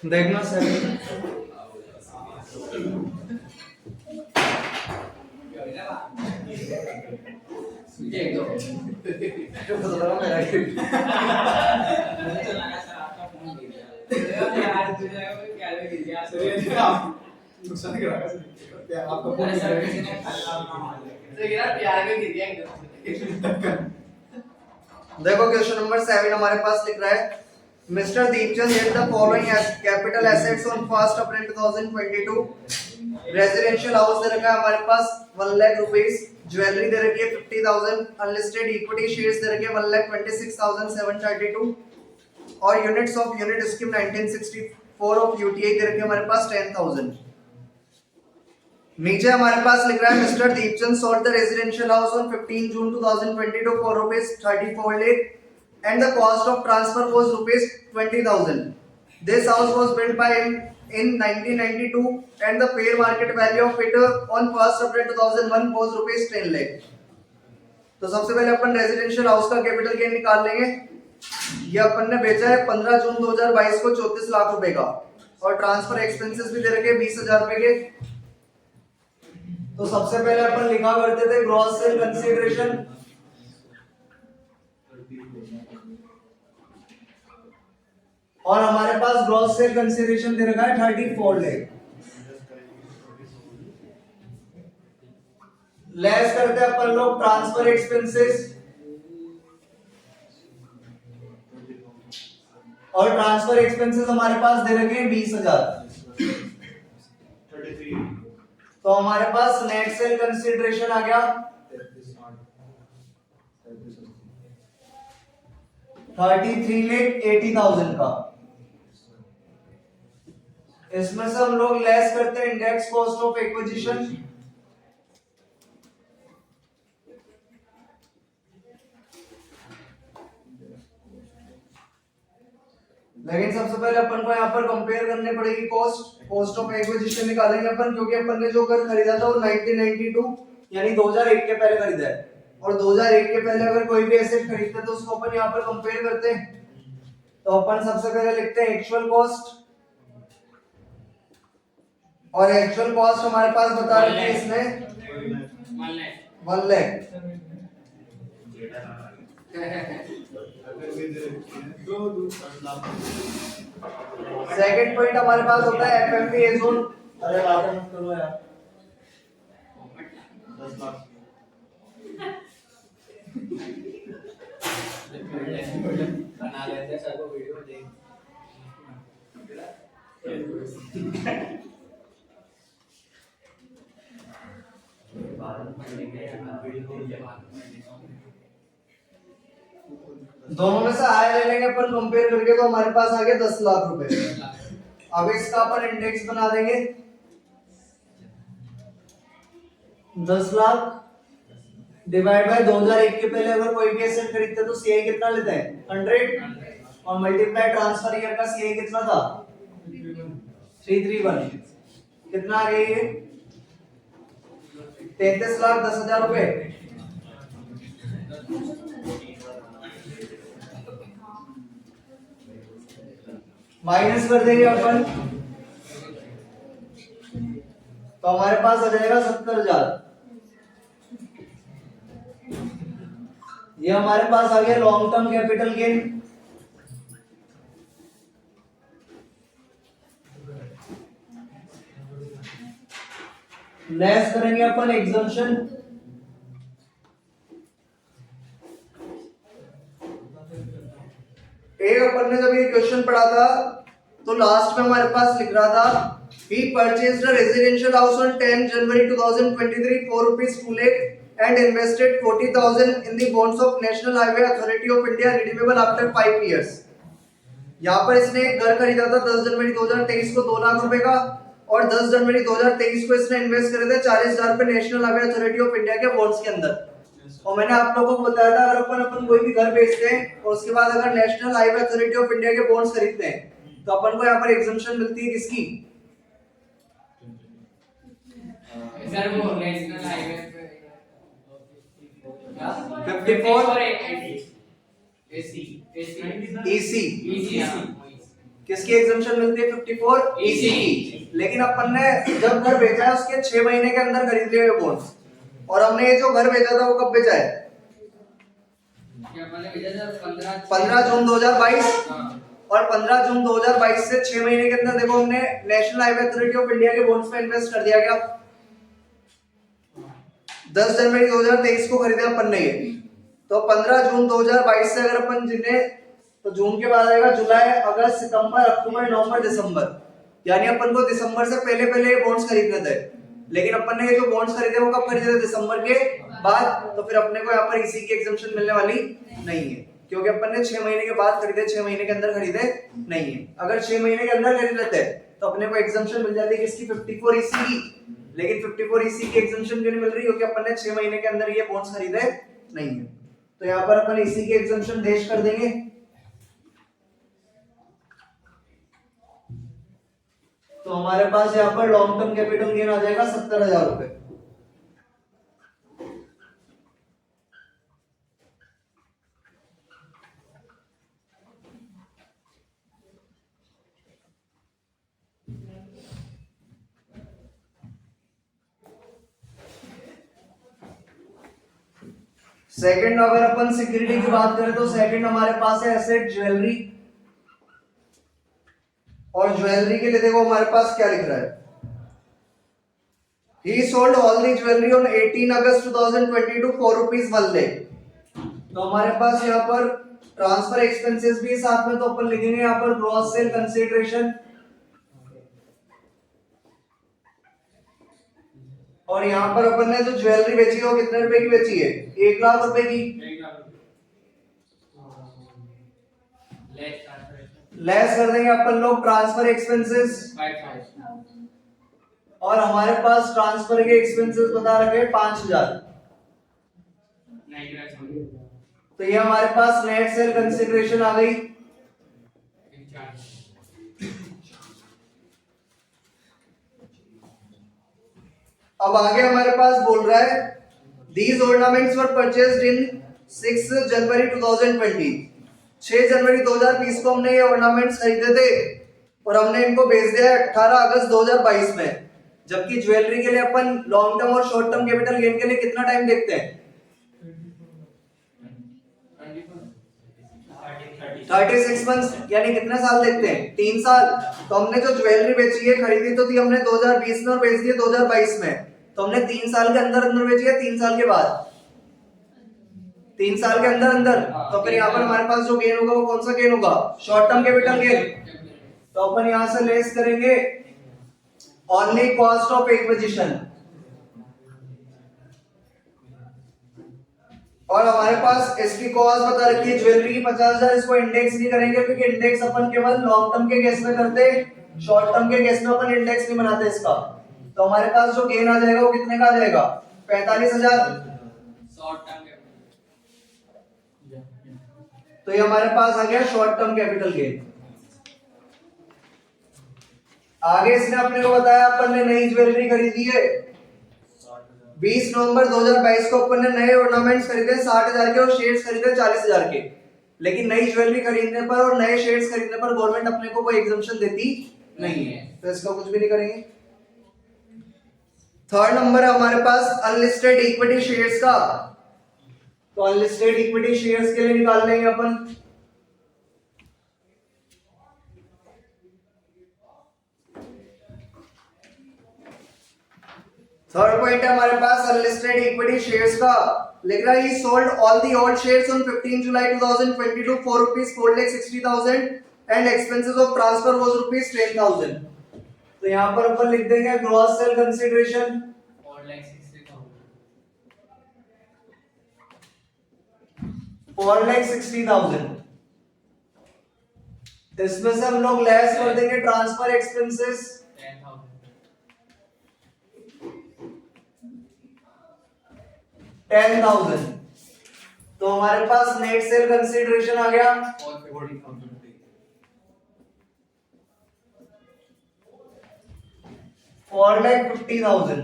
देखना सर। देखो question number 7 हमारे पास लिख रहा है mister Deepchand had the following capital assets on 1st April 2022। Residential house दे रखा है हमारे पास 1 लाख रुपीस, ज्वेलरी दे रखी है 50,000, अनलिस्टेड इक्विटी शेयर्स दे रखे हैं 1,26,732 और units of unit scheme 1964 of UTI दे रखे हैं हमारे पास 10,000। नीचे हमारे पास लिख रहा है mister Deepchand sold the residential house on 15 June 2022 for rupees 34 lakh and the cost of transfer was rupees 20,000। This house was built by him in 1992 and the fair market value of it on 1st April 2001 was rupees 10 lakh। तो सबसे पहले अपन residential house का capital gain निकाल लेंगे। ये अपन ने बेचा है 15 जून 2022 को 34 लाख रुपए का और ट्रांसफर एक्सपेंसेस भी दे रखे 20,000 रुपए के। तो सबसे पहले अपन लिखा करते थे ग्रॉस सेल कंसीडरेशन, और हमारे पास ग्रॉस सेल कंसीडरेशन दे रखा है 34 लाख। लेस करते हैं अपन लोग ट्रांसफर एक्सपेंसेस, और ट्रांसफर एक्सपेंसेस हमारे पास दे रखे हैं 20,000। तो हमारे पास नेट सेल कंसीडरेशन आ गया 33,80,000 का। इसमें से हम लोग लेस करते हैं इंडेक्स कॉस्ट ऑफ एक्विजिशन, लेकिन सबसे पहले अपन को यहाँ पर कंपेयर करनी पड़ेगी कॉस्ट ऑफ एक्विजिशन निकालेंगे अपन, क्योंकि अपन ने जो घर खरीदा था वो 1992 यानी 2001 के पहले खरीदा है, और 2001 के पहले अगर कोई भी एसेट खरीदते हैं तो उसको अपन यहाँ पर कंपेयर करते हैं। तो अपन सबसे पहले लिखते हैं एक्चुअल कॉस्ट, और एक्चुअल कॉस्ट हमारे पास बता रहे हैं इसमें 1 लाख। सेकंड पॉइंट हमारे पास होता है एफएमवी एजोन। अरे बात मत करो यार, 10 लाख बना लेते हैं, सबको वीडियो देख। दोनों में से आय ले लेंगे अपन कंपेयर करके, तो हमारे पास आ गया 10 लाख रुपए। अब इसका अपन इंडेक्स बना देंगे 10 लाख डिवाइड बाय 2001 के पहले अगर कोई भी एसेट खरीदते तो सीआई कितना लेते हैं 100, और मल्टीप्लाई ट्रांसफर ईयर का सीआई कितना था 331। कितना आ गया ये 33,10,000 रुपए। माइनस कर देंगे अपन, तो हमारे पास आ जाएगा 70,000। ये हमारे पास आ गया long term capital gain. Less करेंगे अपन एग्जम्पशन, एक अपन ने जब ये क्वेश्चन पढ़ा था तो लास्ट में हमारे पास लिख रहा था he purchased a residential house on 10 January 2023 for rupees 2 lakh and invested 40,000 in the bonds of National Highway Authority of India redeemable after 5 years। यहाँ पर इसने एक घर खरीदा था 10 जनवरी 2023 को 2 लाख रुपए का, और 10 जनवरी 2023 को इसने इन्वेस्ट करे थे 40,000 रुपए national highway authority of India के बॉन्ड्स के अंदर। और मैंने आप लोगों को बताया था अगर अपन कोई भी घर बेचते हैं और उसके बाद अगर national highway authority of India के बॉन्ड्स खरीदते हैं तो अपन को यहाँ पर एग्जम्पशन मिलती है किसकी, सर वो नेशनल हाईवे 54 एसी EC किसकी एग्जम्पशन मिलती है 54 ईसी की। लेकिन अपन ने जब घर बेचा है उसके 6 महीने के अंदर खरीद लिए हुए बॉन्ड्स, और हमने ये जो घर बेचा था वो कब बेचा है? क्या मैंने भेजा था 15 जून 2022। हाँ। और 15 जून 2022 से 6 महीने के अंदर देखो हमने national highway authority of India के बॉन्ड्स पे इन्वेस्ट कर दिया। क्या 10 जनवरी 2023 को खरीदे अपन ने ये, तो 15 जून 2022 से अगर अपन जिन्हें, तो जून के बाद आएगा जुलाई, अगस्त, सितंबर, अक्टूबर, नवंबर, दिसंबर, यानी अपन को दिसंबर से पहले पहले ये बॉन्ड्स खरीदने थे। लेकिन अपन ने ये जो बॉन्ड्स खरीदे वो कब खरीदे थे? दिसंबर के बाद। तो फिर अपने को यहाँ पर इसी की एग्जम्पशन मिलने वाली नहीं है, क्योंकि अपन ने 6 महीने के बाद खरीदे, 6 महीने के अंदर खरीदे नहीं है। अगर 6 महीने के अंदर खरीद लेते तो अपने को एग्जम्पशन मिल जाती है किसकी? 54 ईसी की। लेकिन 54 ईसी की एग्जम्पशन क्यों नहीं मिल रही? क्योंकि अपन ने 6 महीने के अंदर ये बॉन्ड्स खरीदे नहीं है। तो यहाँ पर अपन इसी की एग्जम्पशन देश कर देंगे। तो हमारे पास यहाँ पर लॉन्ग टर्म कैपिटल गेन आ जाएगा 70,000 रुपए। सेकंड, अगर अपन सिक्योरिटी की बात करें तो सेकंड हमारे पास है एसेट ज्वेलरी। और ज्वेलरी के लिए देखो हमारे पास क्या लिख रहा है? He sold all the jewelry on 18 August 2022 4 rupees 1 lakh। तो हमारे पास यहाँ पर ट्रांसफर एक्सपेंसेस भी साथ में, तो अपन लिखेंगे यहाँ पर ग्रॉस सेल कंसीडरेशन। और यहाँ पर अपन ने जो ज्वेलरी बेची है वो कितने रुपए की बेची है? 1 लाख रुपए की। लेस कर देंगे अपन लोग ट्रांसफर एक्सपेंसेस, 5,000। और हमारे पास ट्रांसफर के एक्सपेंसेस बता रखे 5,000। तो ये हमारे पास नेट सेल कंसीडरेशन आ गई। अब आगे हमारे पास बोल रहा है These ornaments were purchased in 6 जनवरी 2020। 6 जनवरी 2020 को हमने ये ऑर्नामेंट्स खरीदे थे और हमने इनको बेच दिया 18 अगस्त 2022 में। जबकि ज्वेलरी के लिए अपन लॉन्ग टर्म और शॉर्ट टर्म कैपिटल गेन के लिए कितना टाइम देखते हैं? 36 मंथ्स, यानी कितने साल देखते हैं? 3 साल। तो हमने जो ज्वेलरी बेची है, खरीदी तो थी हमने 2020 में और बेच दी 2022 में, तो हमने 3 साल के अंदर अंदर बेची है, 3 साल के बाद, 3 साल के अंदर अंदर। तो फिर यहाँ पर हमारे पास जो गेन होगा वो कौन सा गेन होगा? Short term capital gain. तो अपन यहाँ से लेस करेंगे ओनली कॉस्ट ऑफ एक्विजिशन। और हमारे पास इसकी कॉस्ट बता रखी है ज्वेलरी की 50,000। इसको इंडेक्स नहीं करेंगे क्योंकि इंडेक्स अपन केवल लॉन्ग टर्म के केस में करते, शॉर्ट टर्म के केस में अपन इंडेक्स नहीं बनाते इसका। तो हमारे पास जो गेन आ जाएगा वो कितने का आ जाएगा? 45,000। शॉर्ट टर्म तो ये हमारे पास आ गया शॉर्ट टर्म कैपिटल गेन। आगे इसने अपने को बताया अपन ने नई ज्वेलरी खरीदी है 20 नवंबर 2022 को। अपन ने नए ऑर्नामेंट्स खरीदे 60,000 के और शेयर्स खरीदे 40,000 के। लेकिन नई ज्वेलरी खरीदने पर और नए शेयर्स खरीदने पर गवर्नमेंट अपने को कोई एग्जम्पशन देती नहीं है, तो इसका कुछ भी नहीं करेंगे। थर्ड नंबर है हमारे पास अनलिस्टेड इक्विटी शेयर्स का। तो अनलिस्टेड इक्विटी शेयर्स के लिए निकाल लेंगे अपन। थर्ड पॉइंट है हमारे पास अनलिस्टेड इक्विटी शेयर्स का। लिख रहा है he sold all the old shares on 15 July 2022 for rupees 4,60,000 and expenses of transfer was rupees 10,000। तो यहाँ पर अपन लिख देंगे ग्रॉस सेल कंसीडरेशन 4,60,000। इसमें से हम लोग लेस कर देंगे ट्रांसफर एक्सपेंसेस 10,000। तो हमारे पास नेट सेल कंसीडरेशन आ गया 4,50,000।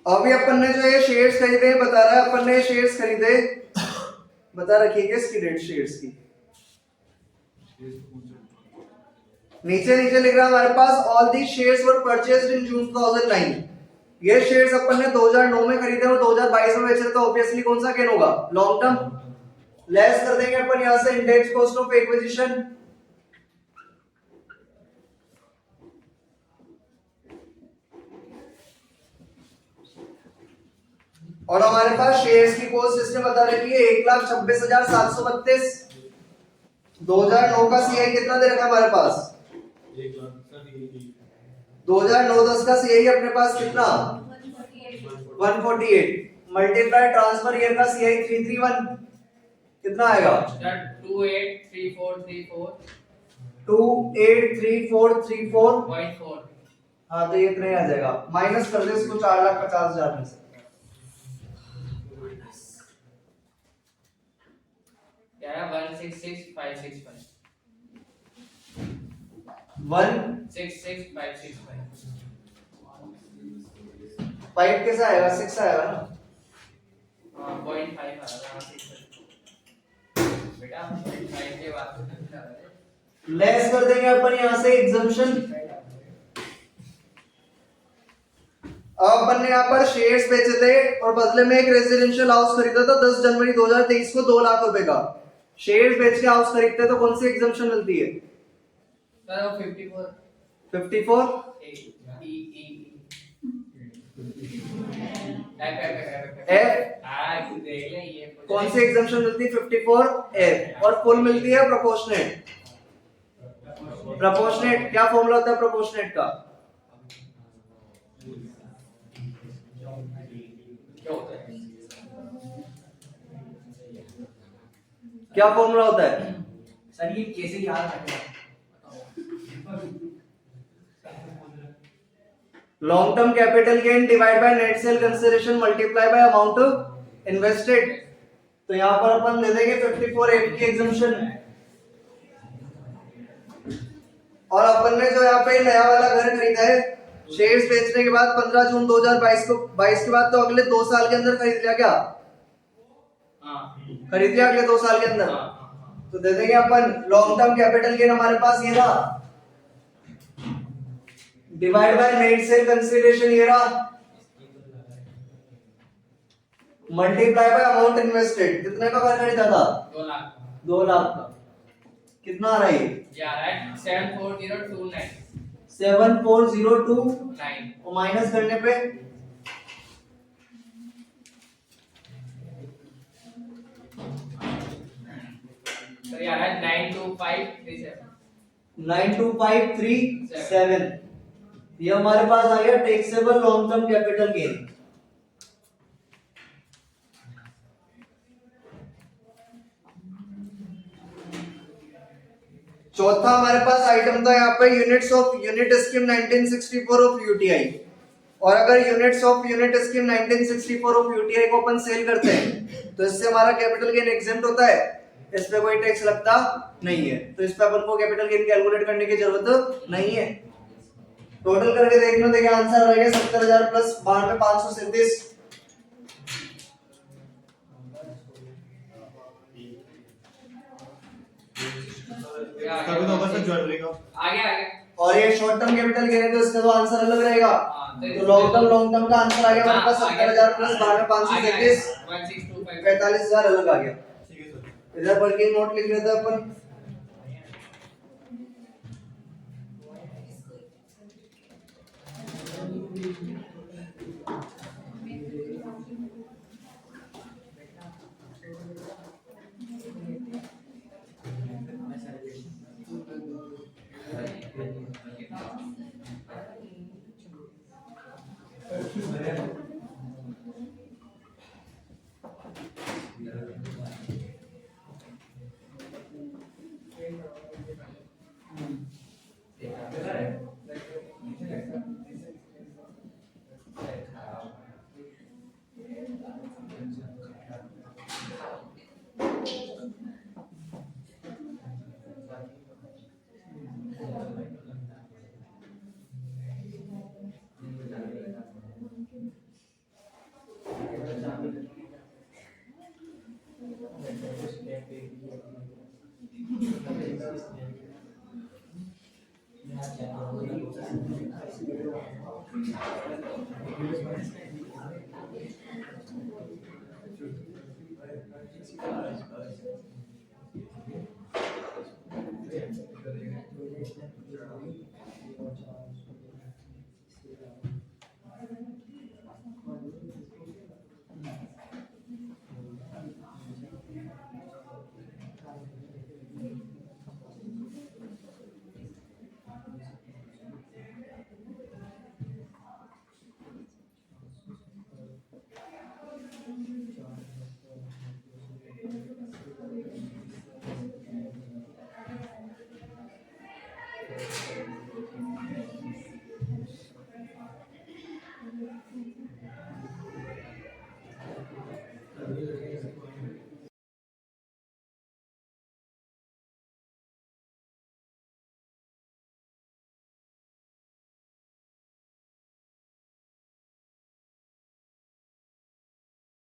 अभी अपन ने जो ये शेयर्स खरीदे बता रहा है, अपन ने शेयर्स खरीदे बता रखिए कि इसकी डेट शेयर्स की। नीचे नीचे लिख रहा है हमारे पास all the shares were purchased in June 2009। ये शेयर्स अपन ने 2009 में खरीदे और 2022 में बेचे, तो ऑब्वियसली कौन सा गेन होगा? Long term. लेस कर देंगे अपन यहां से इंडेक्स कॉस्ट ऑफ एक्विजिशन, और हमारे पास शेयर्स की कॉस्ट इसने बता रखी है 1,26,732। 2009 का सीआई कितना दे रखा है हमारे पास? 2009-10 का सीआई अपने पास कितना? 148 मल्टीप्लाई ट्रांसफर ईयर का सीआई 331 कितना आएगा? 283434.4। हाँ तो ये इतना ही आ जाएगा। माइनस कर दे इसको 4,50,000 में से। क्या है? 166565 166565 5 कैसा आएगा? 6 आएगा ना? 0.5 आ रहा है बेटा। 0.5 के बाद लेस कर देंगे अपन यहां से एग्जम्पशन। अब अपन ने यहाँ पर शेयर्स बेचे थे और बदले में एक रेजिडेंशियल हाउस खरीदा था 10 जनवरी 2023 को 2 लाख रुपए का। शेयर्स बेच के हाउस खरीदते तो कौन सी एग्जम्पशन मिलती है? Sir 54 54 F. कौन सी एग्जम्पशन मिलती है? 54 एफ। और फुल मिलती है प्रोपोर्शनेट। प्रोपोर्शनेट क्या फॉर्मूला होता है प्रोपोर्शनेट का? क्या फॉर्मूला होता है? सर ये कैसे याद रखेगा? Long term capital gain divide by net sale consideration multiply by amount invested. तो यहां पर अपन दे देंगे 54 एफ की एग्जम्पशन। और अपन ने जो यहाँ पे नया वाला घर खरीदा है शेयर्स बेचने के बाद 15 जून 2022 के बाद, तो अगले 2 साल के अंदर खरीद लिया क्या? खरीद लिया अगले 2 साल के अंदर। तो दे देंगे अपन लॉन्ग टर्म कैपिटल गेन हमारे पास ये रहा, divide by net cell consideration ये रहा, मल्टीप्लाई बाय अमाउंट इन्वेस्टेड। कितने का घर खरीदा था? 2 लाख। 2 लाख का। कितना आ रहा है ये आ रहा है 74029 74029 और माइनस करने पे तो ये आ रहा है 92537 92537। ये हमारे पास आ गया taxable long term capital gain. चौथा हमारे पास आइटम था यहाँ पे यूनिट स्कीम 1964 ऑफ यूटीआई। और अगर यूनिट स्कीम 1964 ऑफ यूटीआई को अपन सेल करते हैं तो इससे हमारा कैपिटल गेन एग्जेम्प्ट होता है, इस पे कोई टैक्स लगता नहीं है। तो इस पे अपन को कैपिटल गेन कैलकुलेट करने की जरूरत नहीं है। टोटल करके देखना, देखिए आंसर आ गया 70,000 प्लस 92,537। तभी तो बस ज्वेलरी का आगे आगे। और ये शॉर्ट टर्म कैपिटल गेन है तो इसका तो आंसर अलग रहेगा। तो लॉन्ग टर्म का आंसर आ गया हमारे पास 70,000 प्लस 92,537 1625 45,000 अलग आ गया। ठीक है सर। इधर पर के नोट लिख लेते हैं अपन। January.